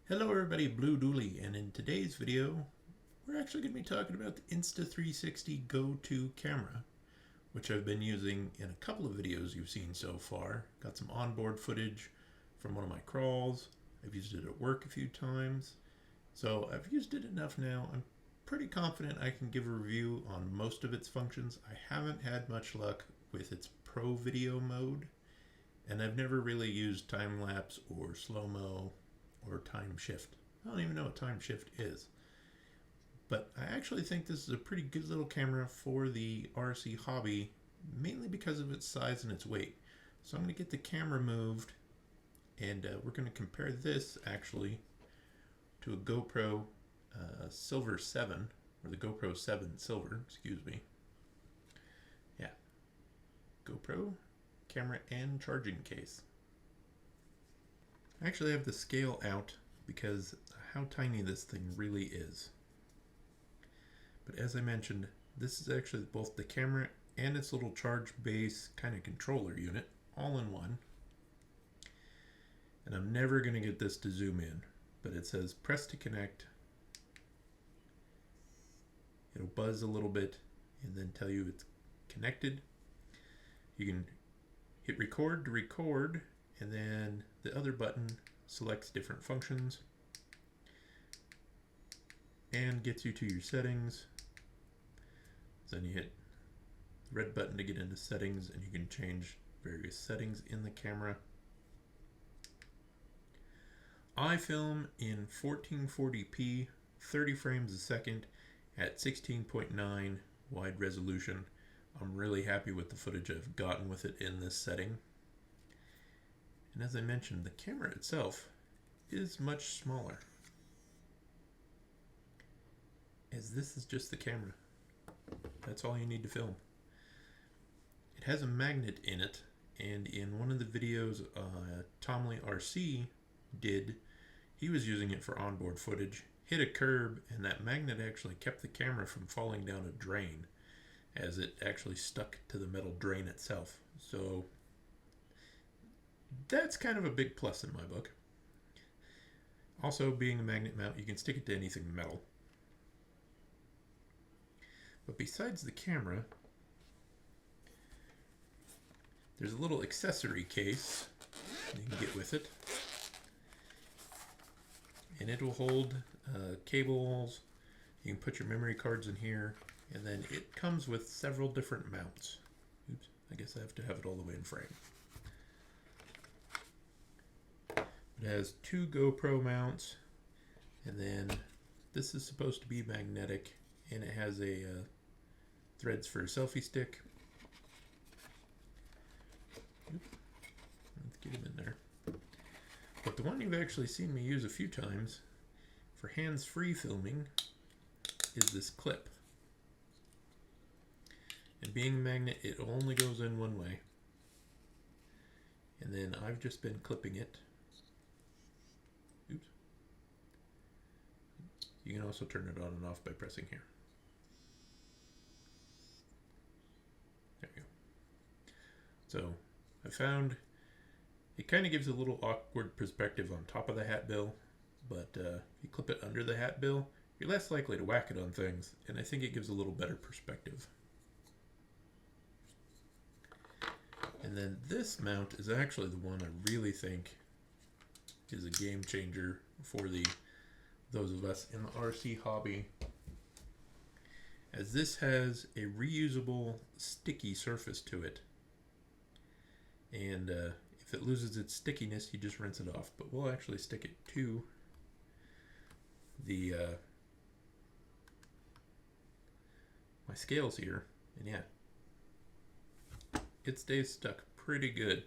Hello everybody, Blue Dooley, and in today's video we're actually going to be talking about the Insta360 Go2 camera, which I've been using in a couple of videos you've seen so far. Got some onboard footage from one of my crawls. I've used it at work a few times, so I've used it enough now. I'm pretty confident I can give a review on most of its functions. I haven't had much luck with its pro video mode, and I've never really used time-lapse or slow-mo or time shift. I don't even know what time shift is. But I actually think this is a pretty good little camera for the RC hobby, mainly because of its size and its weight. So I'm going to get the camera moved, and we're going to compare this actually to a GoPro Silver 7, or the GoPro 7 Silver, excuse me. Yeah, GoPro camera and charging case. I actually have the scale out because how tiny this thing really is. But as I mentioned, this is actually both the camera and its little charge base kind of controller unit all in one. And I'm never going to get this to zoom in, but it says press to connect. It'll buzz a little bit and then tell you it's connected. You can hit record to record, and then the other button selects different functions and gets you to your settings. Then you hit the red button to get into settings, and you can change various settings in the camera. I film in 1440p, 30 frames a second at 16.9 wide resolution. I'm really happy with the footage I've gotten with it in this setting. And as I mentioned, the camera itself is much smaller, as this is just the camera. That's all you need to film. It has a magnet in it, and in one of the videos Tom Lee RC did, he was using it for onboard footage, hit a curb, and that magnet actually kept the camera from falling down a drain, as it actually stuck to the metal drain itself. So that's kind of a big plus in my book. Also, being a magnet mount, you can stick it to anything metal. But besides the camera, there's a little accessory case you can get with it. And it will hold cables. You can put your memory cards in here. And then it comes with several different mounts. Oops, I guess I have to have it all the way in frame. It has two GoPro mounts, and then this is supposed to be magnetic, and it has a threads for a selfie stick. Oops. Let's get him in there. But the one you've actually seen me use a few times for hands-free filming is this clip. And being a magnet, it only goes in one way. And then I've just been clipping it. Oops. You can also turn it on and off by pressing here. There you go. So I found it kind of gives a little awkward perspective on top of the hat bill, but if you clip it under the hat bill, you're less likely to whack it on things, and I think it gives a little better perspective. And then this mount is actually the one I really think is a game changer for those of us in the RC hobby, as this has a reusable sticky surface to it. And if it loses its stickiness, you just rinse it off. But we'll actually stick it to the my scales here, and yeah, it stays stuck pretty good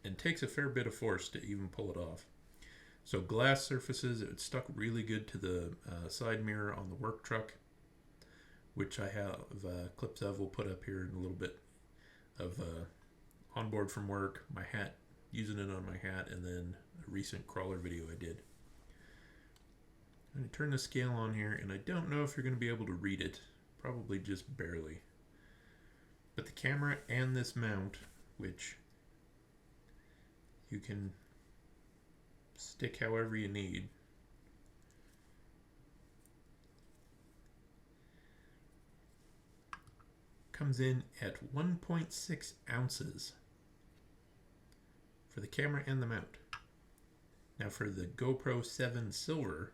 and takes a fair bit of force to even pull it off. So glass surfaces, it stuck really good to the side mirror on the work truck, which I have clips of. We'll put up here in a little bit of onboard from work, my hat, using it on my hat, and then a recent crawler video I did. I'm going to turn the scale on here, and I don't know if you're going to be able to read it, probably just barely. But the camera and this mount, which you can stick however you need. Comes in at 1.6 ounces for the camera and the mount. Now for the GoPro 7 Silver,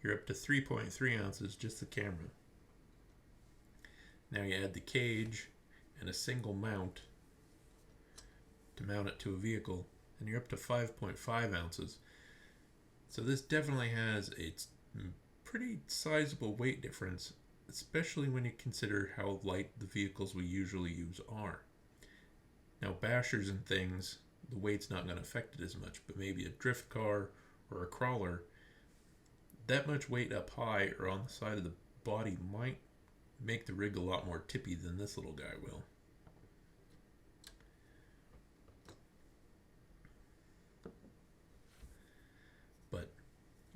you're up to 3.3 ounces, just the camera. Now you add the cage and a single mount to mount it to a vehicle, and you're up to 5.5 ounces. So this definitely has a pretty sizable weight difference, especially when you consider how light the vehicles we usually use are. Now bashers and things, the weight's not going to affect it as much, but maybe a drift car or a crawler, that much weight up high or on the side of the body might make the rig a lot more tippy than this little guy will. But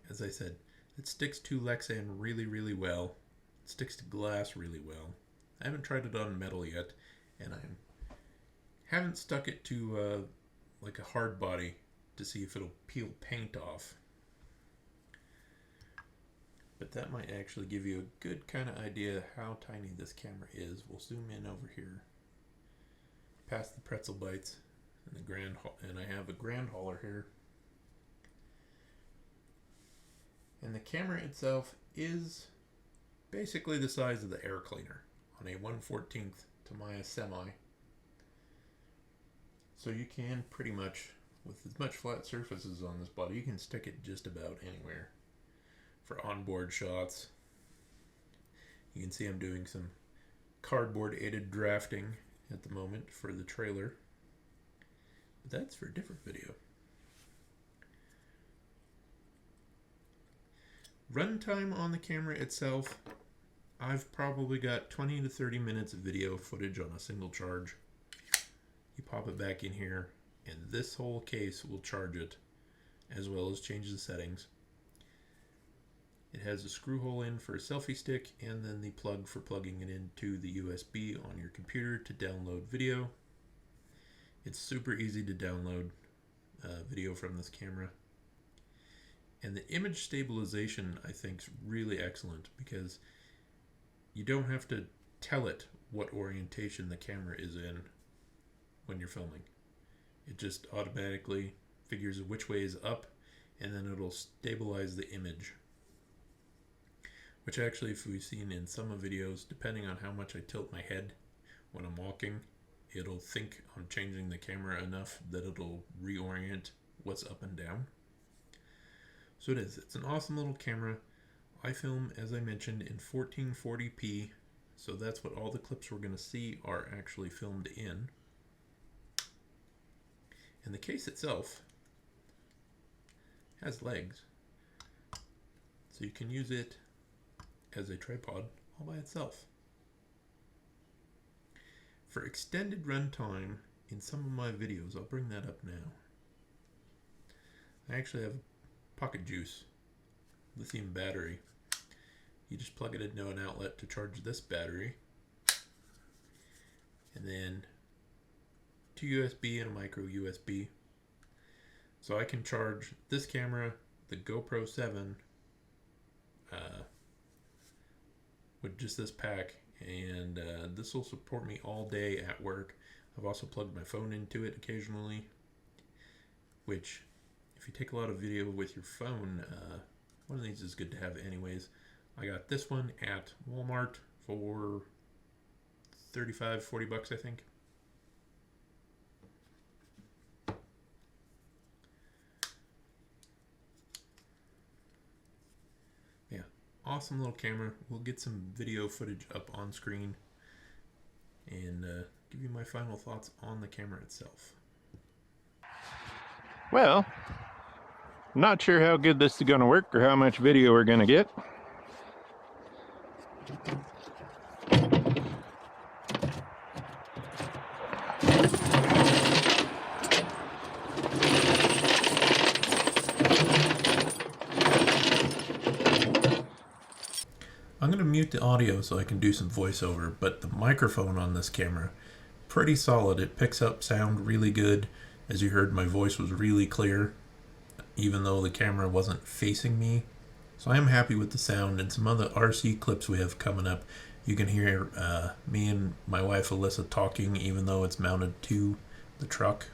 as I said, it sticks to Lexan really well. It sticks to glass really well. I haven't tried it on metal yet, and I haven't stuck it to like a hard body to see if it'll peel paint off. But that might actually give you a good kind of idea how tiny this camera is. We'll zoom in over here, past the pretzel bites and the and I have a grand hauler here. And the camera itself is basically the size of the air cleaner on a 1/14 Tamiya Semi. So you can pretty much, with as much flat surfaces on this body, you can stick it just about anywhere. For onboard shots, you can see I'm doing some cardboard aided drafting at the moment for the trailer, but that's for a different video. Runtime on the camera itself, I've probably got 20 to 30 minutes of video footage on a single charge. You pop it back in here, and this whole case will charge it, as well as change the settings. It has a screw hole in for a selfie stick, and then the plug for plugging it into the USB on your computer to download video. It's super easy to download video from this camera. And the image stabilization, I think, is really excellent, because you don't have to tell it what orientation the camera is in when you're filming. It just automatically figures which way is up, and then it'll stabilize the image. Which actually, if we've seen in some of the videos, depending on how much I tilt my head when I'm walking, it'll think I'm changing the camera enough that it'll reorient what's up and down. So it is. It's an awesome little camera. I film, as I mentioned, in 1440p, so that's what all the clips we're going to see are actually filmed in. And the case itself has legs, so you can use it as a tripod all by itself. For extended runtime in some of my videos, I'll bring that up now. I actually have a Pocket Juice lithium battery. You just plug it into an outlet to charge this battery, and then 2 USB and a micro USB. So I can charge this camera, the GoPro 7, with just this pack, and this will support me all day at work. I've also plugged my phone into it occasionally, which, if you take a lot of video with your phone, one of these is good to have anyways. I got this one at Walmart for $35-40 bucks, I think. Yeah, awesome little camera. We'll get some video footage up on screen and give you my final thoughts on the camera itself. Well, not sure how good this is going to work or how much video we're going to get. I'm going to mute the audio so I can do some voiceover, but the microphone on this camera, pretty solid. It picks up sound really good. As you heard, my voice was really clear. even though the camera wasn't facing me. So I am happy with the sound, and some other RC clips we have coming up. You can hear me and my wife Alyssa talking even though it's mounted to the truck.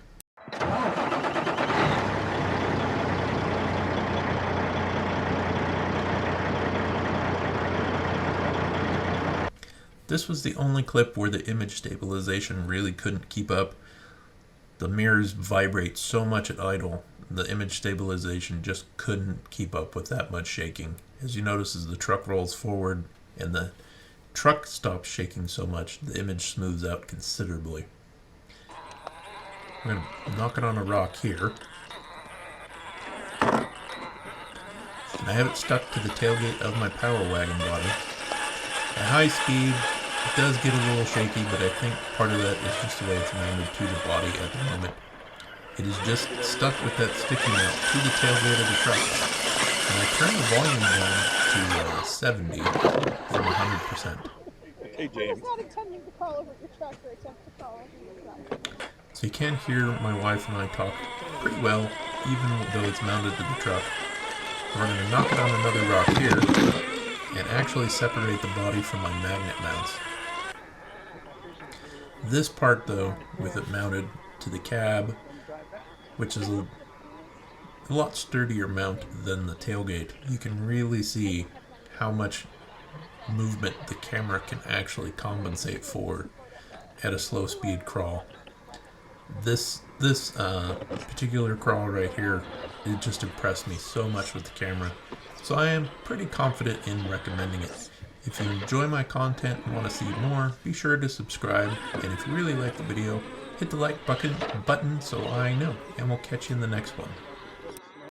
This was the only clip where the image stabilization really couldn't keep up. The mirrors vibrate so much at idle, the image stabilization just couldn't keep up with that much shaking. As you notice, as the truck rolls forward and the truck stops shaking so much, the image smooths out considerably. I'm going to knock it on a rock here. And I have it stuck to the tailgate of my Power Wagon body. At high speed, it does get a little shaky, but I think part of that is just the way it's mounted to the body at the moment. It is just stuck with that sticking out to the tailgate of the truck. And I turn the volume down to 70 from 100%. Hey, James. It's not intending to crawl over your truck or attempt to crawl over your truck. So you can hear my wife and I talk pretty well, even though it's mounted to the truck. We're going to knock it on another rock here and actually separate the body from my magnet mounts. This part, though, with it mounted to the cab, which is a lot sturdier mount than the tailgate, you can really see how much movement the camera can actually compensate for at a slow speed crawl. This particular crawl right here, it just impressed me so much with the camera. So I am pretty confident in recommending it. If you enjoy my content and want to see more, be sure to subscribe. And if you really like the video, hit the like button so I know. And we'll catch you in the next one.